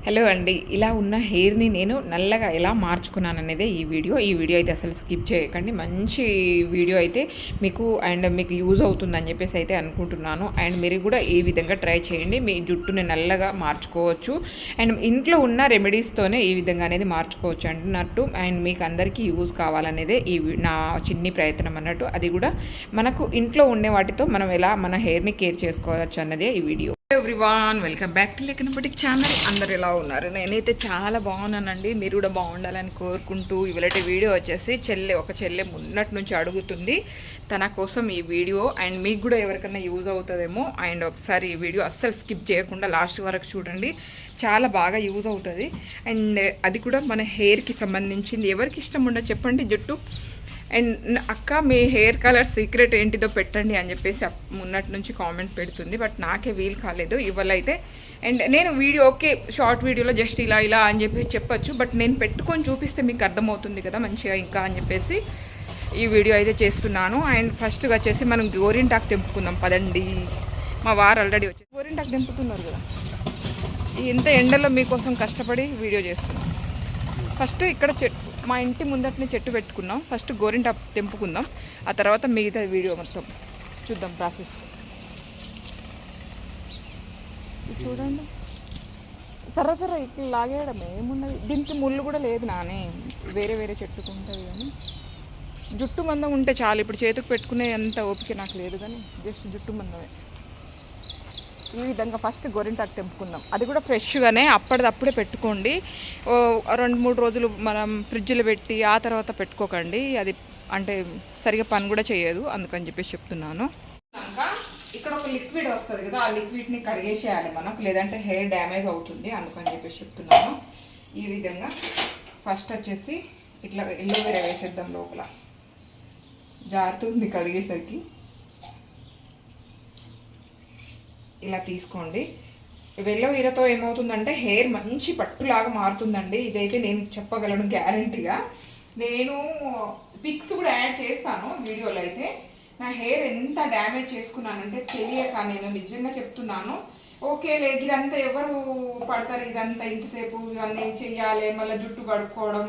Hello అండి, ఇలా ఉన్న హెయిర్ని నేను నల్లగా ఎలా మార్చుకున్నాను అనేదే ఈ వీడియో అయితే అసలు స్కిప్ చేయకండి. మంచి వీడియో అయితే మీకు యూజ్ అవుతుందని చెప్పేసి అయితే అనుకుంటున్నాను. అండ్ మీరు కూడా ఈ విధంగా ట్రై చేయండి, మీ జుట్టుని నల్లగా మార్చుకోవచ్చు. అండ్ ఇంట్లో ఉన్న రెమెడీస్తోనే ఈ విధంగా అనేది మార్చుకోవచ్చు అంటున్నట్టు. అండ్ మీకు అందరికీ యూజ్ కావాలనేదే నా చిన్ని ప్రయత్నం అన్నట్టు. అది కూడా మనకు ఇంట్లో ఉండే వాటితో మనం ఎలా మన హెయిర్ని కేర్ చేసుకోవచ్చు అన్నదే ఈ వీడియో. ఎవ్రీవాన్, వెల్కమ్ బ్యాక్ టు లెక్కనప్పటికి ఛానల్. అందరు ఎలా ఉన్నారు? నేనైతే చాలా బాగున్నానండి. మీరు కూడా బాగుండాలని కోరుకుంటూ ఇవాళ వీడియో వచ్చేసి ఒక చెల్లె మున్నటి నుంచి అడుగుతుంది, తన కోసం ఈ వీడియో. అండ్ మీకు కూడా ఎవరికైనా యూజ్ అవుతుందేమో. అండ్ ఒకసారి ఈ వీడియో అస్సలు స్కిప్ చేయకుండా లాస్ట్ వరకు చూడండి, చాలా బాగా యూజ్ అవుతుంది. అండ్ అది కూడా మన హెయిర్కి సంబంధించింది. ఎవరికి ఇష్టం ఉండదు చెప్పండి జుట్టు. అండ్ అక్క మీ హెయిర్ కలర్ సీక్రెట్ ఏంటిదో పెట్టండి అని చెప్పేసి మున్నటి నుంచి కామెంట్ పెడుతుంది. బట్ నాకే వీలు కాలేదు ఇవాళ అయితే. అండ్ నేను వీడియో ఓకే షార్ట్ వీడియోలో జస్ట్ ఇలా అని చెప్పి చెప్పొచ్చు, బట్ నేను పెట్టుకొని చూపిస్తే మీకు అర్థమవుతుంది కదా మంచిగా ఇంకా అని చెప్పేసి ఈ వీడియో అయితే చేస్తున్నాను. అండ్ ఫస్ట్గా వచ్చేసి మనం గోరింటాకు తెంపుకుందాం పదండి. మా వారు ఆల్రెడీ వచ్చి గోరింటాకు తెంపుతున్నారు కదా. ఇంత ఎండలో మీకోసం కష్టపడి వీడియో చేస్తున్నాం. ఫస్ట్ ఇక్కడ మా ఇంటి ముందటిని చెట్టు పెట్టుకున్నాం. ఫస్ట్ గోరింటాకు తెంపుకుందాం, ఆ తర్వాత మిగతా వీడియో మొత్తం చూద్దాం ప్రాసెస్. చూడండి, సర్ర ఇట్లా లాగేయడం ఏమున్నది, దీనికి ముళ్ళు కూడా లేదు నానే. వేరే చెట్టుకుంటుంది కానీ జుట్టు మందం ఉంటే చాలు. ఇప్పుడు చేతికి పెట్టుకునే అంత ఓపిక నాకు లేదు, కానీ జస్ట్ జుట్టు మందమే. ఈ విధంగా ఫస్ట్ గోరింటాకు తెంపుకుందాం, అది కూడా ఫ్రెష్గానే అప్పటిదప్పుడే పెట్టుకోండి. 2-3 రోజులు మనం ఫ్రిడ్జ్లో పెట్టి ఆ తర్వాత పెట్టుకోకండి, అది అంటే సరిగా పని కూడా చేయదు, అందుకని చెప్పేసి చెప్తున్నాను. ఇక్కడ ఒక లిక్విడ్ వస్తుంది కదా, ఆ లిక్విడ్ని కడిగేసేయాలి మనకు, లేదంటే హెయిర్ డ్యామేజ్ అవుతుంది, అందుకని చెప్పేసి చెప్తున్నాను. ఈ విధంగా ఫస్ట్ వచ్చేసి ఇట్లా ఎల్లోవేరా వేసేద్దాం లోపల. జారుతుంది కడిగేసరికి. ఇలా తీసుకోండి. ఎల్లోవేరాతో ఏమవుతుందంటే హెయిర్ మంచి పట్టులాగా మారుతుందండి. ఇదైతే నేను చెప్పగలను గ్యారంటీగా. నేను పిక్స్ కూడా యాడ్ చేస్తాను వీడియోలో. అయితే నా హెయిర్ ఎంత డ్యామేజ్ చేసుకున్నానంటే తెలియక, నేను నిజంగా చెప్తున్నాను. ఓకే లేదు, ఇదంతా ఎవరు పడతారు, ఇదంతా ఇంతసేపు ఇవన్నీ చెయ్యాలి, మళ్ళీ జుట్టు కడుక్కోవడం,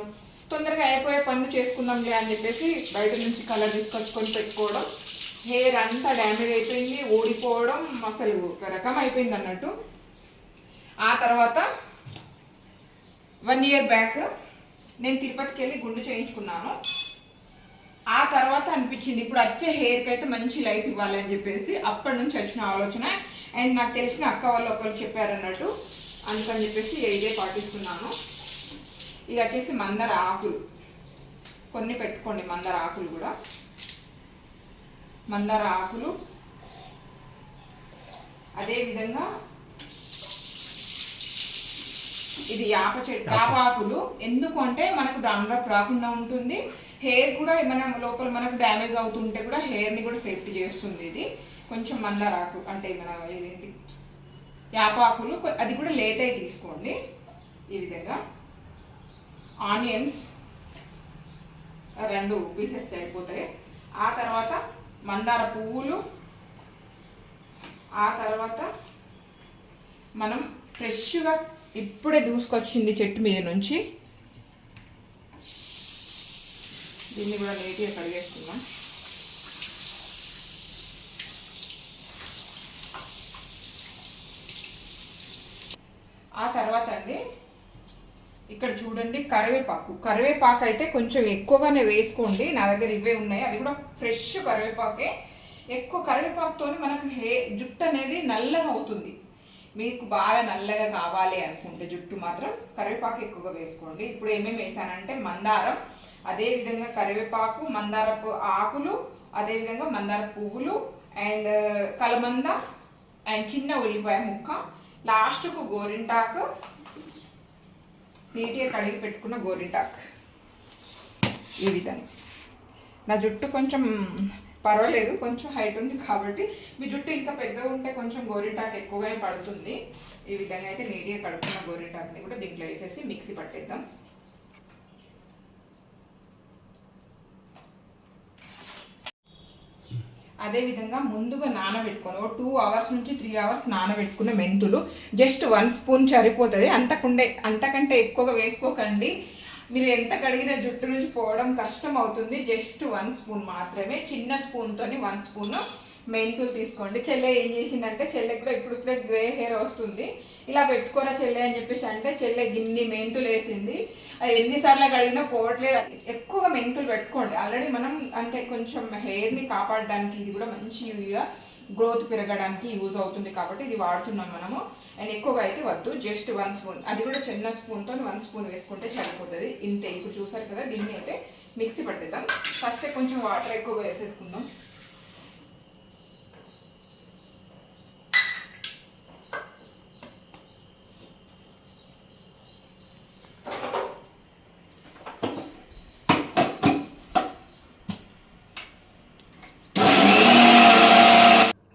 తొందరగా అయిపోయే పనులు చేసుకుందాంలే అని చెప్పేసి బయట నుంచి కలర్ తీసుకొచ్చుకొని పెట్టుకోవడం, హెయిర్ అంతా డ్యామేజ్ అయిపోయింది, ఊడిపోవడం, అసలు ఒక రకం అయిపోయింది అన్నట్టు. ఆ తర్వాత 1 year బ్యాక్ నేను తిరుపతికి వెళ్ళి గుండు చేయించుకున్నాను. ఆ తర్వాత అనిపించింది ఇప్పుడు వచ్చే హెయిర్కి అయితే మంచి లైఫ్ ఇవ్వాలి అని చెప్పేసి అప్పటి నుంచి వచ్చిన ఆలోచన. అండ్ నాకు తెలిసిన అక్క వాళ్ళు ఒకరు చెప్పారన్నట్టు, అందుకని చెప్పేసి ఇదే పాటిస్తున్నాను. ఇది వచ్చేసి మందార ఆకులు కొన్ని పెట్టుకోండి, మందార ఆకులు కూడా. మందార ఆకులు, అదేవిధంగా ఇది యాప ఆకులు. ఎందుకు అంటే మనకు డాండ్రఫ్ రాకుండా ఉంటుంది, హెయిర్ కూడా మనం లోపల మనకు డ్యామేజ్ అవుతుంటే కూడా హెయిర్ని కూడా సేఫ్టీ చేస్తుంది. ఇది కొంచెం మందార ఆకు అంటే మన ఇదేంటి యాప ఆకులు, అది కూడా లేతై తీసుకోండి. ఈ విధంగా ఆనియన్స్ 2 పీసెస్ అయిపోతాయి. ఆ తర్వాత మందార పువ్వులు, ఆ తర్వాత మనం ఫ్రెష్గా ఇప్పుడే దూసుకొచ్చింది చెట్టు మీద నుంచి, దీన్ని కూడా నీట్గా కడిగేసుకుందాం. ఆ తర్వాత అండి ఇక్కడ చూడండి కరివేపాకు అయితే కొంచెం ఎక్కువగానే వేసుకోండి. నా దగ్గర ఇవే ఉన్నాయి, అది కూడా ఫ్రెష్ కరివేపాకే. ఎక్కువ కరివేపాకుతో మనకు జుట్టు అనేది నల్లగా అవుతుంది. మీకు బాగా నల్లగా కావాలి అనుకుంటే జుట్టు మాత్రం కరివేపాకు ఎక్కువగా వేసుకోండి. ఇప్పుడు ఏమేమి వేసానంటే మందారం, అదేవిధంగా కరివేపాకు, మందారపు ఆకులు, అదేవిధంగా మందార పువ్వులు, అండ్ కలమంద, అండ్ చిన్న ఉల్లిపాయ ముక్క, లాస్ట్కు గోరింటాకు, నీట్గా కడిగి పెట్టుకున్న గోరింటాకు. ఈ విధంగా నా జుట్టు కొంచెం పర్వాలేదు, కొంచెం హైట్ ఉంది కాబట్టి, మీ జుట్టు ఇంకా పెద్దగా ఉంటే కొంచెం గోరింటాకు ఎక్కువగానే పడుతుంది. ఈ విధంగా అయితే నీట్గా కడుక్కున్న గోరింటాకుని కూడా దీంట్లో వేసేసి మిక్సీ పట్టేద్దాం. అదేవిధంగా ముందుగా నానబెట్టుకొని 2 అవర్స్ నుంచి 3 అవర్స్ నానబెట్టుకున్న మెంతులు జస్ట్ 1 స్పూన్ సరిపోతుంది. అంతకంటే ఎక్కువగా వేసుకోకండి. మీరు ఎంత కడిగిన జుట్టు నుంచి పోవడం కష్టం అవుతుంది. జస్ట్ 1 స్పూన్ మాత్రమే, చిన్న స్పూన్తో 1 స్పూన్ మెంతులు తీసుకోండి. చెల్లె ఏం చేసిందంటే, చెల్లెకి కూడా ఇప్పుడిప్పుడే గ్రే హెయిర్ వస్తుంది, ఇలా పెట్టుకోరా చెల్లె అని చెప్పేసి అంటే చెల్లె గిన్ని మెంతులు వేసింది. అది ఎన్నిసార్లు కడిగినా పోవట్లేదు. ఎక్కువగా మెంతులు పెట్టుకోండి. ఆల్రెడీ మనం అంటే కొంచెం హెయిర్ని కాపాడడానికి ఇది కూడా మంచిగా గ్రోత్ పెరగడానికి యూజ్ అవుతుంది కాబట్టి ఇది వాడుతున్నాం మనము. అండ్ ఎక్కువగా అయితే వద్దు, జస్ట్ 1 స్పూన్, అది కూడా చిన్న స్పూన్తో 1 స్పూన్ వేసుకుంటే సరిపోతుంది. ఇంతే. ఇప్పుడు చూసారు కదా, దీన్ని అయితే మిక్సీ పట్టేద్దాం. ఫస్ట్ కొంచెం వాటర్ ఎక్కువగా వేసేసుకుందాం.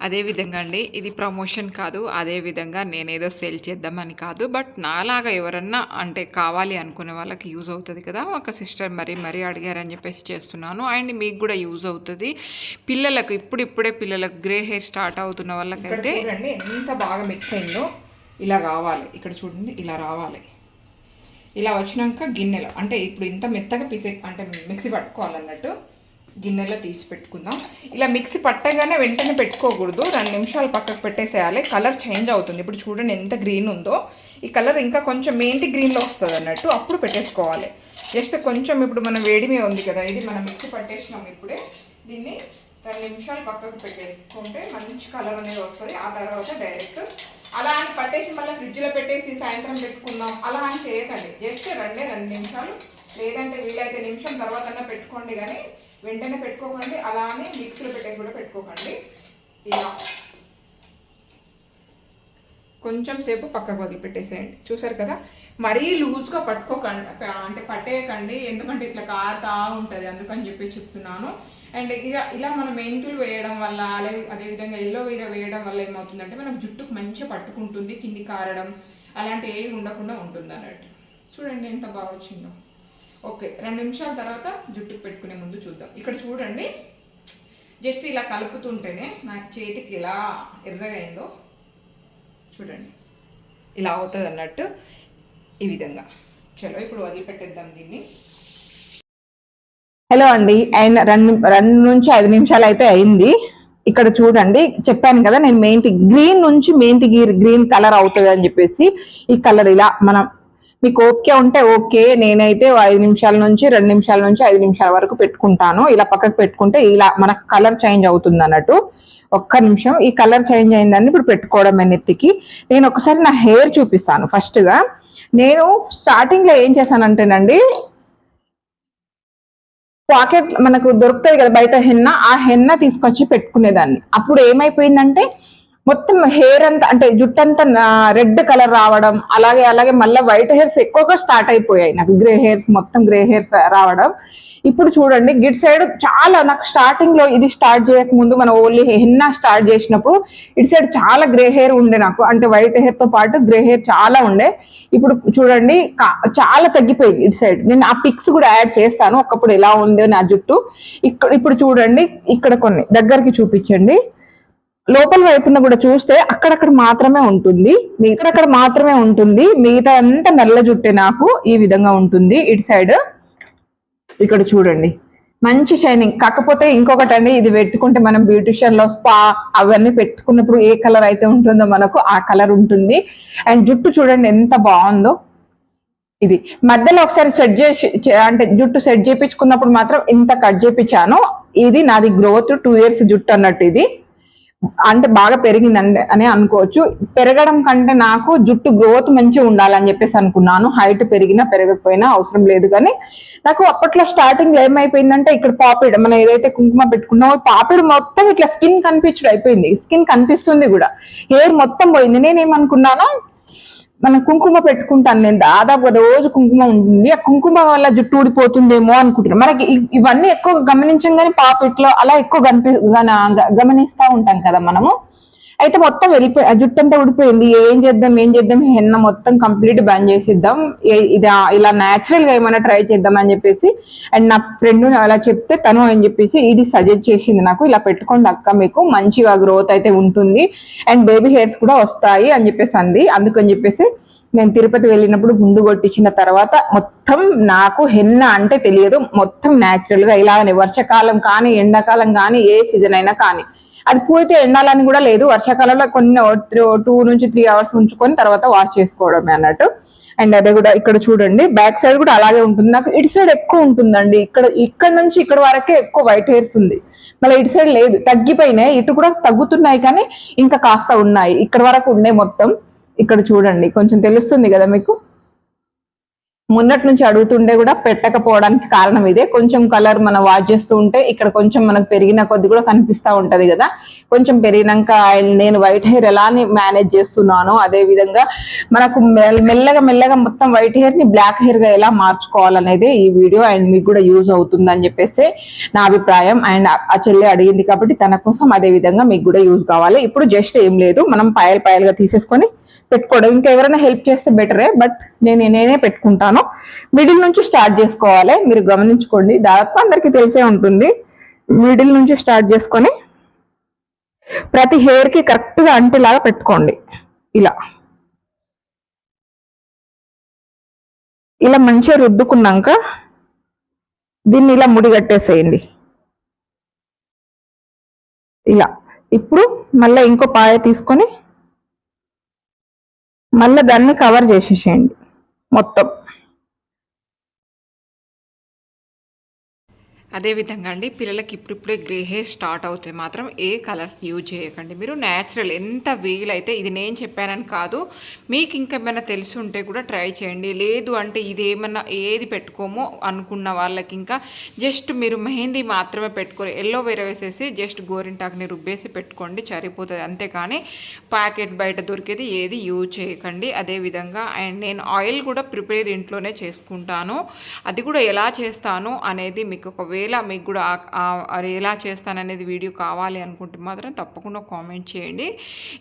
అదేవిధంగా అండి, ఇది ప్రమోషన్ కాదు, అదేవిధంగా నేనేదో సేల్ చేద్దామని కాదు, బట్ నాలాగా ఎవరన్నా అంటే కావాలి అనుకునే వాళ్ళకి యూజ్ అవుతుంది కదా. ఒక సిస్టర్ మరీ అడిగారని చెప్పేసి చేస్తున్నాను. అండ్ మీకు కూడా యూజ్ అవుతుంది. పిల్లలకు ఇప్పుడిప్పుడే పిల్లలకు గ్రే హెయిర్ స్టార్ట్ అవుతున్న వాళ్ళకైతే చూడండి ఎంత బాగా మిక్స్ అయిందో. ఇలా కావాలి, ఇక్కడ చూడండి ఇలా రావాలి. ఇలా వచ్చినాక గిన్నెలో అంటే ఇప్పుడు ఇంత మెత్తగా అంటే మిక్సీ పట్టుకోవాలన్నట్టు గిన్నెలో తీసి పెట్టుకుందాం. ఇలా మిక్సీ పట్టగానే వెంటనే పెట్టుకోకూడదు, 2 నిమిషాలు పక్కకు పెట్టేసేయాలి. కలర్ చేంజ్ అవుతుంది. ఇప్పుడు చూడండి ఎంత గ్రీన్ ఉందో. ఈ కలర్ ఇంకా కొంచెం మెంతి గ్రీన్లో వస్తుంది అన్నట్టు, అప్పుడు పెట్టేసుకోవాలి. జస్ట్ కొంచెం ఇప్పుడు మనం వేడిమే ఉంది కదా, ఇది మనం మిక్సీ పట్టేసినాం. ఇప్పుడే దీన్ని 2 నిమిషాలు పక్కకు పెట్టేసుకుంటే మంచి కలర్ అనేది వస్తుంది. ఆ తర్వాత డైరెక్ట్ అలా అని పట్టేసి మళ్ళీ ఫ్రిడ్జ్లో పెట్టేసి సాయంత్రం పెట్టుకుందాం అలా అని చేయకండి. జస్ట్ 2 నిమిషాలు, లేదంటే వీలైతే నిమిషం తర్వాత పెట్టుకోండి, కానీ వెంటనే పెట్టుకోకండి. అలానే మిక్సీలో పెట్టేసి కూడా పెట్టుకోకండి. ఇలా కొంచెం సేపు పక్కకు వదిలిపెట్టేసేయండి. చూసారు కదా, మరీ లూజ్గా పట్టుకోకండి, అంటే పట్టేయకండి, ఎందుకంటే ఇట్లా కారుతా ఉంటుంది, అందుకని చెప్పి చెప్తున్నాను. అండ్ ఇలా మనం మెంతులు వేయడం వల్ల అదేవిధంగా ఎల్లోవేరా వేయడం వల్ల ఏమవుతుందంటే మనకు జుట్టుకు మంచిగా పట్టుకుంటుంది, కింది కారడం అలాంటి ఏవి ఉండకుండా ఉంటుంది అన్నట్టు. చూడండి ఎంత బాగా వచ్చిందో. ఓకే, 2 నిమిషాల తర్వాత జుట్టుకు పెట్టుకునే ముందు చూద్దాం. ఇక్కడ చూడండి, జస్ట్ ఇలా కలుపుతుంటేనే నాకు చేతికి ఇలా ఎర్రగా అయిందో చూడండి, ఇలా అవుతుంది అన్నట్టు. ఈ విధంగా చలో ఇప్పుడు వదిలిపెట్టేద్దాం దీన్ని. హలో అండి, అయిన 2 నుంచి 5 నిమిషాలు అయితే అయింది. ఇక్కడ చూడండి, చెప్పాను కదా నేను మెంతి గ్రీన్ నుంచి మెంతి గ్రీన్ కలర్ అవుతుంది అని చెప్పేసి. ఈ కలర్ ఇలా మనం మీకు ఓకే ఉంటే ఓకే, నేనైతే 5 నిమిషాల నుంచి 2 నిమిషాల నుంచి 5 నిమిషాల వరకు పెట్టుకుంటాను. ఇలా పక్కకు పెట్టుకుంటే ఇలా మనకు కలర్ చేంజ్ అవుతుంది అన్నట్టు. 1 నిమిషం ఈ కలర్ చేంజ్ అయిందని ఇప్పుడు పెట్టుకోవడం నెత్తికి. నేను ఒకసారి నా హెయిర్ చూపిస్తాను. ఫస్ట్ గా నేను స్టార్టింగ్ లో ఏం చేశానంటేనండి, పాకెట్ మనకు దొరుకుతుంది కదా బయట హెన్న, ఆ హెన్న తీసుకొచ్చి పెట్టుకునేదాన్ని. అప్పుడు ఏమైపోయిందంటే మొత్తం హెయిర్ అంతా అంటే జుట్టు అంతా రెడ్ కలర్ రావడం, అలాగే మళ్ళీ వైట్ హెయిర్స్ ఎక్కువగా స్టార్ట్ అయిపోయాయి నాకు. గ్రే హెయిర్స్ మొత్తం గ్రే హెయిర్స్ రావడం. ఇప్పుడు చూడండి గిట్ సైడ్ చాలా, నాకు స్టార్టింగ్ లో ఇది స్టార్ట్ చేయక ముందు మనం ఓన్లీ హెన్నా స్టార్ట్ చేసినప్పుడు ఇటు సైడ్ చాలా గ్రే హెయిర్ ఉండే నాకు, అంటే వైట్ హెయిర్ తో పాటు గ్రే హెయిర్ చాలా ఉండే. ఇప్పుడు చూడండి చాలా తగ్గిపోయింది ఇటు సైడ్. నేను ఆ పిక్స్ కూడా యాడ్ చేస్తాను, ఒకప్పుడు ఎలా ఉందో నా జుట్టు. ఇప్పుడు చూడండి, ఇక్కడ కొన్ని దగ్గరికి చూపించండి. లోపల వైపున కూడా చూస్తే అక్కడక్కడ మాత్రమే ఉంటుంది, మిగతా అంతా నల్ల జుట్టే నాకు ఈ విధంగా ఉంటుంది ఇటు సైడ్. ఇక్కడ చూడండి మంచి షైనింగ్. కాకపోతే ఇంకొకటి అండి, ఇది పెట్టుకుంటే మనం బ్యూటిషియన్ లో స్పా అవన్నీ పెట్టుకున్నప్పుడు ఏ కలర్ అయితే ఉంటుందో మనకు ఆ కలర్ ఉంటుంది. అండ్ జుట్టు చూడండి ఎంత బాగుందో. ఇది మధ్యలో ఒకసారి సెట్ చేసి అంటే జుట్టు సెట్ చేయించుకున్నప్పుడు మాత్రం ఇంత కట్ చేయించాను. ఇది నాది గ్రోత్ 2 ఇయర్స్ జుట్టు అన్నట్టు. ఇది అంటే బాగా పెరిగిందండి అని అనుకోవచ్చు. పెరగడం కంటే నాకు జుట్టు గ్రోత్ మంచిగా ఉండాలని చెప్పేసి అనుకున్నాను. హైట్ పెరిగినా పెరగకపోయినా అవసరం లేదు, కానీ నాకు అప్పట్లో స్టార్టింగ్ లో ఏమైపోయిందంటే ఇక్కడ పాపిడ్ మనం ఏదైతే కుంకుమ పెట్టుకున్నామో పాపిడ్ మొత్తం ఇట్లా స్కిన్ కనిపించడం అయిపోయింది. స్కిన్ కనిపిస్తుంది కూడా, హెయిర్ మొత్తం పోయింది. నేనేమనుకున్నాను, మనం కుంకుమ పెట్టుకుంటాను, నేను దాదాపు రోజు కుంకుమ ఉంటుంది, ఆ కుంకుమ వల్ల జుట్టు ఊడిపోతుందేమో అనుకుంటున్నాను. మనకి ఇవన్నీ ఎక్కువ గమనించం కానీ పాపిట్లో అలా ఎక్కువ గమనిస్తూ ఉంటాం కదా మనము. అయితే మొత్తం వెళ్ళిపోయి ఆ జుట్టు అంతా ఊడిపోయింది. ఏం చేద్దాం హెన్న మొత్తం కంప్లీట్ బంద్ చేసిద్దాం, ఇది ఇలా న్యాచురల్ గా ఏమైనా ట్రై చేద్దాం అని చెప్పేసి అండ్ నా ఫ్రెండ్ అలా చెప్తే తను అని చెప్పేసి ఇది సజెస్ట్ చేసింది నాకు, ఇలా పెట్టుకోండి అక్క మీకు మంచిగా గ్రోత్ అయితే ఉంటుంది అండ్ బేబీ హెయిర్స్ కూడా వస్తాయి అని చెప్పేసి అంది. అందుకని చెప్పేసి నేను తిరుపతి వెళ్ళినప్పుడు గుండు కొట్టించిన తర్వాత మొత్తం నాకు హెన్న అంటే తెలియదు, మొత్తం న్యాచురల్ గా ఇలానే వర్షాకాలం కానీ ఎండాకాలం కానీ ఏ సీజన్ అయినా కానీ అది పూర్తి ఎండాలని కూడా లేదు, వర్షాకాలంలో కొన్ని 2 నుంచి 3 అవర్స్ ఉంచుకొని తర్వాత వాష్ చేసుకోవడమే అన్నట్టు. అండ్ అదే కూడా ఇక్కడ చూడండి బ్యాక్ సైడ్ కూడా అలాగే ఉంటుంది. నాకు ఇటు సైడ్ ఎక్కువ ఉంటుందండి, ఇక్కడ నుంచి ఇక్కడ వరకే ఎక్కువ వైట్ హెయిర్స్ ఉంది, మళ్ళీ ఇటు సైడ్ లేదు, తగ్గిపోయినాయి. ఇటు కూడా తగ్గుతున్నాయి కానీ ఇంకా కాస్త ఉన్నాయి, ఇక్కడ వరకు ఉండే మొత్తం. ఇక్కడ చూడండి కొంచెం తెలుస్తుంది కదా మీకు, మొన్నటి నుంచి అడుగుతుండే కూడా పెట్టకపోవడానికి కారణం ఇదే. కొంచెం కలర్ మనం వాష్ చేస్తూ ఉంటే ఇక్కడ కొంచెం మనకు పెరిగిన కొద్ది కూడా కనిపిస్తూ ఉంటది కదా, కొంచెం పెరిగినాక నేను వైట్ హెయిర్ ఎలా మేనేజ్ చేస్తున్నానో అదే విధంగా మనకు మెల్లగా మొత్తం వైట్ హెయిర్ ని బ్లాక్ హెయిర్ గా ఎలా మార్చుకోవాలనేది ఈ వీడియో అండ్ మీకు కూడా యూజ్ అవుతుంది అని చెప్పేసి నా అభిప్రాయం. అండ్ ఆ చెల్లి అడిగింది కాబట్టి తన కోసం అదే విధంగా మీకు కూడా యూజ్ కావాలి. ఇప్పుడు జస్ట్ ఏం లేదు, మనం పాయలుగా తీసేసుకొని పెట్టుకోవడం, ఇంకా ఎవరైనా హెల్ప్ చేస్తే బెటరే, బట్ నేనే పెట్టుకుంటాను. మిడిల్ నుంచి స్టార్ట్ చేసుకోవాలి, మీరు గమనించుకోండి, దాదాపు అందరికీ తెలిసే ఉంటుంది. మిడిల్ నుంచి స్టార్ట్ చేసుకొని ప్రతి హెయిర్ కి కరెక్ట్ గా అంటేలాగా పెట్టుకోండి. ఇలా మంచిగా రుద్దుకున్నాక దీన్ని ఇలా ముడి కట్టేసేయండి ఇలా. ఇప్పుడు మళ్ళీ ఇంకో పాయ తీసుకొని మళ్ళీ దాన్ని కవర్ చేసేసేయండి మొత్తం. అదేవిధంగా అండి పిల్లలకి ఇప్పుడిప్పుడే గ్రే హెయిర్ స్టార్ట్ అవుతే మాత్రం ఏ కలర్స్ యూజ్ చేయకండి, మీరు న్యాచురల్ ఎంత వీలైతే, ఇది నేను చెప్పానని కాదు, మీకు ఇంకేమైనా తెలిసి ఉంటే కూడా ట్రై చేయండి. లేదు అంటే ఇది ఏమన్నా ఏది పెట్టుకోమో అనుకున్న వాళ్ళకి ఇంకా జస్ట్ మీరు మెహందీ మాత్రమే పెట్టుకోరు, ఎల్లో వేరే వేసేసి జస్ట్ గోరింటాకుని రుబ్బేసి పెట్టుకోండి సరిపోతుంది, అంతేకాని ప్యాకెట్ బయట దొరికేది ఏది యూజ్ చేయకండి. అదేవిధంగా అండ్ నేను ఆయిల్ కూడా ప్రిపేర్ ఇంట్లోనే చేసుకుంటాను, అది కూడా ఎలా చేస్తాను అనేది మీకు ఒకవేళ మీకు కూడా అది ఎలా చేస్తాననేది వీడియో కావాలి అనుకుంటే మాత్రం తప్పకుండా కామెంట్ చేయండి,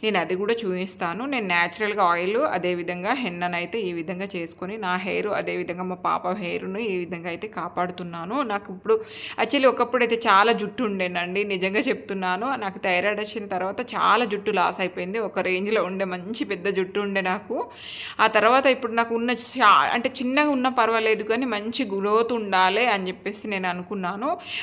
నేను అది కూడా చూపిస్తాను. నేను న్యాచురల్గా ఆయిల్ అదేవిధంగా హెన్ననైతే ఈ విధంగా చేసుకొని నా హెయిర్ అదేవిధంగా మా పాప హెయిర్ను ఈ విధంగా అయితే కాపాడుతున్నాను. నాకు ఇప్పుడు యాక్చువల్లీ ఒకప్పుడు అయితే చాలా జుట్టు ఉండేనండి, నిజంగా చెప్తున్నాను, నాకు థైరాయిడ్ వచ్చిన తర్వాత చాలా జుట్టు లాస్ అయిపోయింది, ఒక రేంజ్లో ఉండే మంచి పెద్ద జుట్టు ఉండే నాకు. ఆ తర్వాత ఇప్పుడు నాకు అంటే చిన్నగా ఉన్న పర్వాలేదు కానీ మంచి గ్రోత్ ఉండాలి అని చెప్పేసి నేను అనుకున్నాను.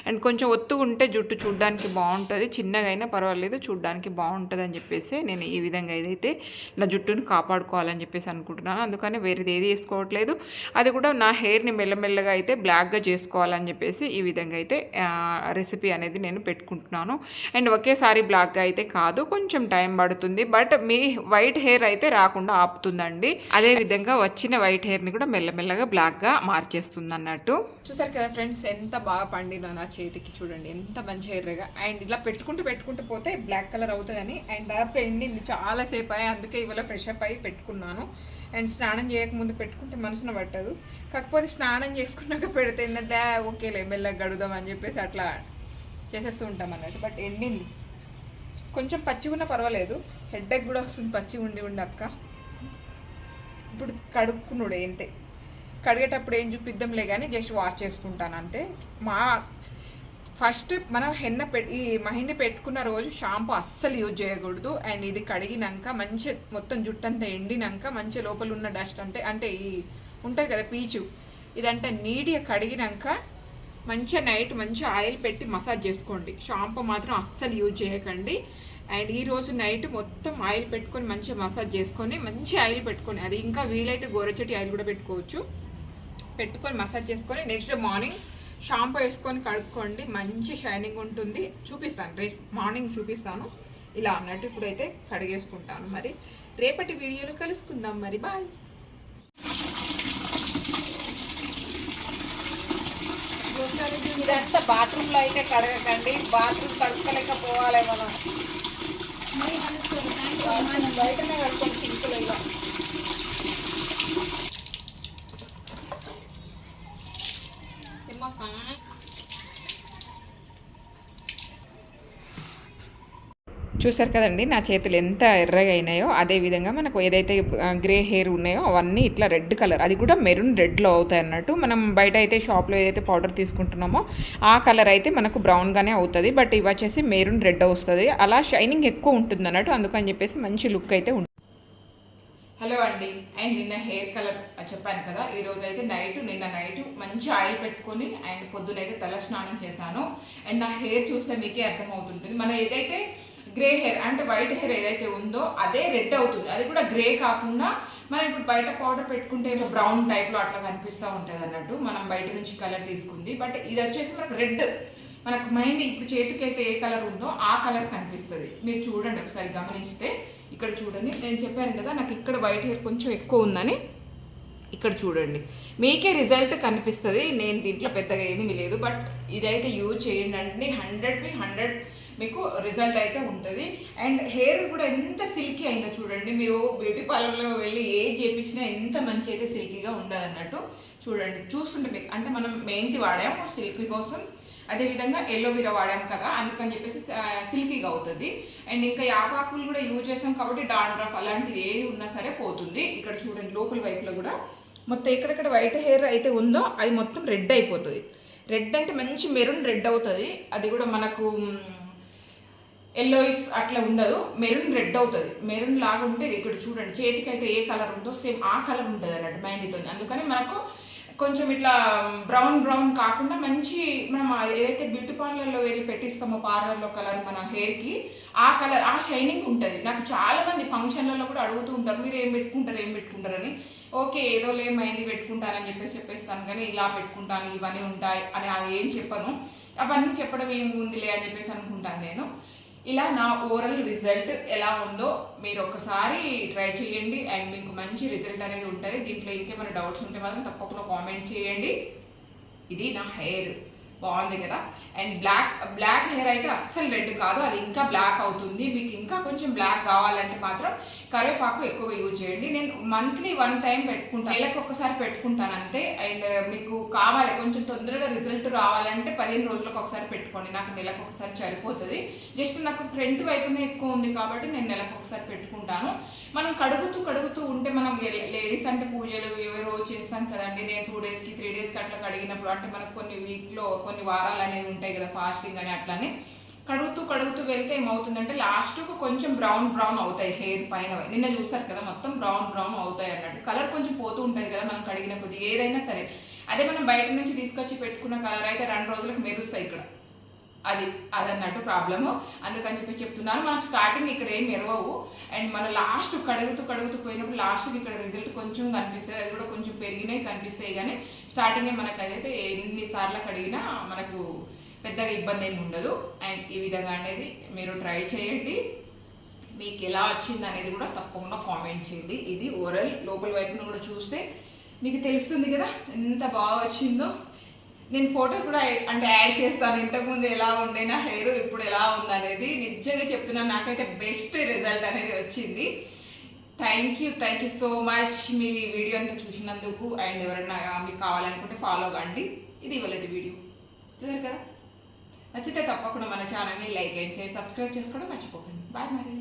అండ్ కొంచెం ఒత్తుగా ఉంటే జుట్టు చూడడానికి బాగుంటుంది, చిన్నగా అయినా పర్వాలేదు చూడడానికి బాగుంటుంది అని చెప్పేసి నేను ఈ విధంగా ఏదైతే నా జుట్టును కాపాడుకోవాలని చెప్పేసి అనుకుంటున్నాను. అందుకని వేరేది ఏది వేసుకోవట్లేదు, అది కూడా నా హెయిర్ని మెల్లమెల్లగా అయితే బ్లాక్గా చేసుకోవాలని చెప్పేసి ఈ విధంగా అయితే రెసిపీ అనేది నేను పెట్టుకుంటున్నాను. అండ్ ఒకేసారి బ్లాక్గా అయితే కాదు, కొంచెం టైం పడుతుంది, బట్ మీ వైట్ హెయిర్ అయితే రాకుండా ఆపుతుందండి. అదేవిధంగా వచ్చిన వైట్ హెయిర్ని కూడా మెల్లమెల్లగా బ్లాక్గా మార్చేస్తుంది అన్నట్టు. చూసారు కదా ఫ్రెండ్స్, ఎంత బాగా పండిన నా చేతికి చూడండి, ఎంత మంచి హెయిర్గా. అండ్ ఇలా పెట్టుకుంటూ పోతే బ్లాక్ కలర్ అవుతుందని, అండ్ దాదాపు ఎండింది చాలాసేపు అయ్యి, అందుకే ఇవాళ ఫ్రెష్ అప్ అయ్యి పెట్టుకున్నాను. అండ్ స్నానం చేయకముందు పెట్టుకుంటే మనసున పట్టదు, కాకపోతే స్నానం చేసుకున్నాక పెడితే ఏంటంటే ఓకేలే మెల్లగా గడుదాం అని చెప్పేసి అట్లా చేసేస్తూ ఉంటాం అన్నట్టు. బట్ ఎండింది కొంచెం పచ్చిగా ఉన్నా పర్వాలేదు, హెడ్ఏక్ కూడా వస్తుంది పచ్చి ఉండి అక్క. ఇప్పుడు కడుక్కున్నాడు అంతే, కడిగేటప్పుడు ఏం చూపిద్దాంలే కానీ జస్ట్ వాష్ చేసుకుంటాను అంతే. ఫస్ట్ మనం ఈ మెహందీ పెట్టుకున్న రోజు షాంపూ అస్సలు యూజ్ చేయకూడదు. అండ్ ఇది కడిగినాక మంచి మొత్తం జుట్టు అంతా ఎండినాక మంచి లోపల ఉన్న డస్ట్ అంటే ఈ ఉంటుంది కదా పీచు, ఇదంతా నీట్గా కడిగినాక మంచిగా నైట్ మంచిగా ఆయిల్ పెట్టి మసాజ్ చేసుకోండి, షాంపూ మాత్రం అస్సలు యూజ్ చేయకండి. అండ్ ఈరోజు నైట్ మొత్తం ఆయిల్ పెట్టుకొని మంచిగా మసాజ్ చేసుకొని మంచి ఆయిల్ పెట్టుకొని, అది ఇంకా వీలైతే గోరచెట్టి ఆయిల్ కూడా పెట్టుకొని మసాజ్ చేసుకొని నెక్స్ట్ డే మార్నింగ్ షాంపూ వేసుకొని కడుక్కోండి, మంచి షైనింగ్ ఉంటుంది. చూపిస్తాను రేపు మార్నింగ్ చూపిస్తాను ఇలా అన్నట్టు. ఇప్పుడైతే కడిగేసుకుంటాను, మరి రేపటి వీడియోలో కలుసుకుందాం, మరి బాయ్. ఇదంతా బాత్రూంలో అయితే కడగకండి, బాత్రూమ్ కడుక్కోలేకపోవాలి మనం, బయటనే కడుక్కొని సింపుల్ ఇలా. చూసారు కదండి నా చేతులు ఎంత ఎర్రగా అయినాయో. అదేవిధంగా మనకు ఏదైతే గ్రే హెయిర్ ఉన్నాయో అవన్నీ ఇట్లా రెడ్ కలర్, అది కూడా మెరూన్ రెడ్లో అవుతాయి అన్నట్టు. మనం బయట అయితే షాప్లో ఏదైతే పౌడర్ తీసుకుంటున్నామో ఆ కలర్ అయితే మనకు బ్రౌన్గానే అవుతుంది, బట్ ఇవి వచ్చేసి మెరూన్ రెడ్ వస్తుంది. అలా షైనింగ్ ఎక్కువ ఉంటుంది అన్నట్టు, అందుకని చెప్పేసి మంచి లుక్ అయితే ఉంటుంది. హలో అండి, అండ్ నిన్న హెయిర్ కలర్ చెప్పాను కదా, ఈరోజు అయితే నిన్న నైట్ మంచి ఆయిల్ పెట్టుకొని అండ్ పొద్దునైతే తల స్నానం చేశాను. అండ్ నా హెయిర్ చూస్తే మీకే అర్థమవుతుంటుంది. మనం ఏదైతే గ్రే హెయిర్ అంటే వైట్ హెయిర్ ఏదైతే ఉందో అదే రెడ్ అవుతుంది, అది కూడా గ్రే కాకుండా మనం ఇప్పుడు బయట పౌడర్ పెట్టుకుంటే బ్రౌన్ టైప్లో అట్లా కనిపిస్తూ ఉంటుంది అన్నట్టు, మనం బయట నుంచి కలర్ తీసుకుంది. బట్ ఇది వచ్చేసి మనకు రెడ్, మనకు మైండ్ ఇప్పుడు చేతికి అయితే ఏ కలర్ ఉందో ఆ కలర్ కనిపిస్తుంది. మీరు చూడండి ఒకసారి గమనిస్తే, ఇక్కడ చూడండి, నేను చెప్పాను కదా నాకు ఇక్కడ వైట్ హెయిర్ కొంచెం ఎక్కువ ఉందని. ఇక్కడ చూడండి మీకే రిజల్ట్ కనిపిస్తుంది. నేను దీంట్లో పెద్దగా ఏమీ లేదు, బట్ ఇదైతే యూజ్ చేయండి అండి, 100% మీకు రిజల్ట్ అయితే ఉంటుంది. అండ్ హెయిర్ కూడా ఎంత సిల్కీ అయిందో చూడండి. మీరు బ్యూటీ పార్లర్లో వెళ్ళి ఏది చేయించినా ఎంత మంచి అయితే సిల్కీగా ఉండాలన్నట్టు. చూడండి చూస్తుంటే మీకు, అంటే మనం మెంతి వాడాము సిల్కీ కోసం, అదేవిధంగా ఎల్లోవీరా వాడాం కదా, అందుకని చెప్పేసి సిల్కీగా అవుతుంది. అండ్ ఇంకా యాపాకులు కూడా యూజ్ చేసాం కాబట్టి డాండ్రఫ్ అలాంటిది ఏది ఉన్నా సరే పోతుంది. ఇక్కడ చూడండి లోపల వైపులో కూడా మొత్తం ఎక్కడెక్కడ వైట్ హెయిర్ అయితే ఉందో అది మొత్తం రెడ్ అయిపోతుంది. రెడ్ అంటే మంచి మెరూన్ రెడ్ అవుతుంది, అది కూడా మనకు ఎల్లోయిస్ అట్లా ఉండదు, మెరూన్ రెడ్ అవుతుంది. మెరూన్ లాగా ఉంటుంది. ఇక్కడ చూడండి చేతికి అయితే ఏ కలర్ ఉందో సేమ్ ఆ కలర్ ఉంటుంది అన్నట్టు మైండ్తో. అందుకని మనకు కొంచెం ఇట్లా బ్రౌన్ కాకుండా మంచి మనం ఏదైతే బ్యూటీ పార్లర్లో వెళ్ళి పెట్టిస్తామో పార్లర్లో కలర్ మన హెయిర్కి ఆ కలర్ ఆ షైనింగ్ ఉంటుంది. నాకు చాలా మంది ఫంక్షన్లలో కూడా అడుగుతూ ఉంటారు మీరు ఏం పెట్టుకుంటారని. ఓకే ఏదో మైంది పెట్టుకుంటానని చెప్పేస్తాను, కానీ ఇలా పెట్టుకుంటాను ఇవన్నీ ఉంటాయి అని అది ఏం చెప్పను. అవన్నీ చెప్పడం ఏమి ఉందిలే అని చెప్పేసి అనుకుంటాను నేను. ఇలా నా ఓవరాల్ రిజల్ట్ ఎలా ఉందో మీరు ఒకసారి ట్రై చేయండి అండ్ మీకు మంచి రిజల్ట్ అనేది ఉంటుంది. దీంట్లో ఇంకేమైనా డౌట్స్ ఉంటే మాత్రం తప్పకుండా కామెంట్ చేయండి. ఇది నా హెయిర్ బాగుంది కదా. అండ్ బ్లాక్ హెయిర్ అయితే అస్సలు రెడ్ కాదు, అది ఇంకా బ్లాక్ అవుతుంది. మీకు ఇంకా కొంచెం బ్లాక్ కావాలంటే మాత్రం కరివేపాకు ఎక్కువగా యూజ్ చేయండి. నేను మంత్లీ 1 టైం పెట్టుకుంటాను, నెలకు ఒకసారి పెట్టుకుంటాను అంతే. అండ్ మీకు కావాలి కొంచెం తొందరగా రిజల్ట్ రావాలంటే 15 రోజులకు ఒకసారి పెట్టుకోండి, నాకు నెలకు ఒకసారి సరిపోతుంది. జస్ట్ నాకు ఫ్రంట్ వైపునే ఎక్కువ ఉంది కాబట్టి నేను నెలకు ఒకసారి పెట్టుకుంటాను. మనం కడుగుతూ ఉంటే మనం లేడీస్ అంటే పూజలు రోజు చేస్తాం కదండి. నేను 2 డేస్కి 3 డేస్కి అట్లా కడిగినప్పుడు అంటే మనకు కొన్ని వీక్లో కొన్ని వారాలు అనేది ఉంటాయి కదా ఫాస్టింగ్ అని, అట్లానే కడుగుతూ వెళ్తే ఏమవుతుందంటే లాస్ట్కు కొంచెం బ్రౌన్ అవుతాయి హెయిర్ పైన. నిన్న చూసారు కదా మొత్తం బ్రౌన్ అవుతాయి అన్నట్టు. కలర్ కొంచెం పోతూ ఉంటుంది కదా మనం కడిగిన కొద్ది ఏదైనా సరే. అదే మనం బయట నుంచి తీసుకొచ్చి పెట్టుకున్న కలర్ అయితే 2 రోజులకు మెరుస్తాయి ఇక్కడ, అదన్నట్టు ప్రాబ్లము. అందుకని చెప్పి చెప్తున్నాను. మనకు స్టార్టింగ్ ఇక్కడ ఏం మెరవవు అండ్ మన లాస్ట్ కడుగుతూ పోయినప్పుడు లాస్ట్కి ఇక్కడ రిజల్ట్ కొంచెం కనిపిస్తుంది, అది కూడా కొంచెం పెరిగినాయి కనిపిస్తాయి. కానీ స్టార్టింగే మనకు అదైతే ఎన్నిసార్లు కడిగినా మనకు పెద్దగా ఇబ్బంది ఏమి ఉండదు. అండ్ ఈ విధంగా అనేది మీరు ట్రై చేయండి. మీకు ఎలా వచ్చింది అనేది కూడా తప్పకుండా కామెంట్ చేయండి. ఇది ఓవరాల్ లోపల వైపును కూడా చూస్తే మీకు తెలుస్తుంది కదా ఎంత బాగా వచ్చిందో. నేను ఫోటో కూడా అంటే యాడ్ చేస్తాను, ఇంతకుముందు ఎలా ఉండే నా హెయిర్ ఇప్పుడు ఎలా ఉందనేది. నిజంగా చెప్తున్నాను, నాకైతే బెస్ట్ రిజల్ట్ అనేది వచ్చింది. Thank you so much me video అంతా చూసినందుకు. అండ్ ఎవరైనా మీకు కావాలనుకుంటే ఫాలో కండి. ఇది ఇవాళ వీడియో చూసారు కదా. నచ్చితే తప్పకుండా మన ఛానల్ని లైక్ అండ్ షేర్ సబ్స్క్రైబ్ చేసుకోవడం మర్చిపోకండి. బాయ్ మరి.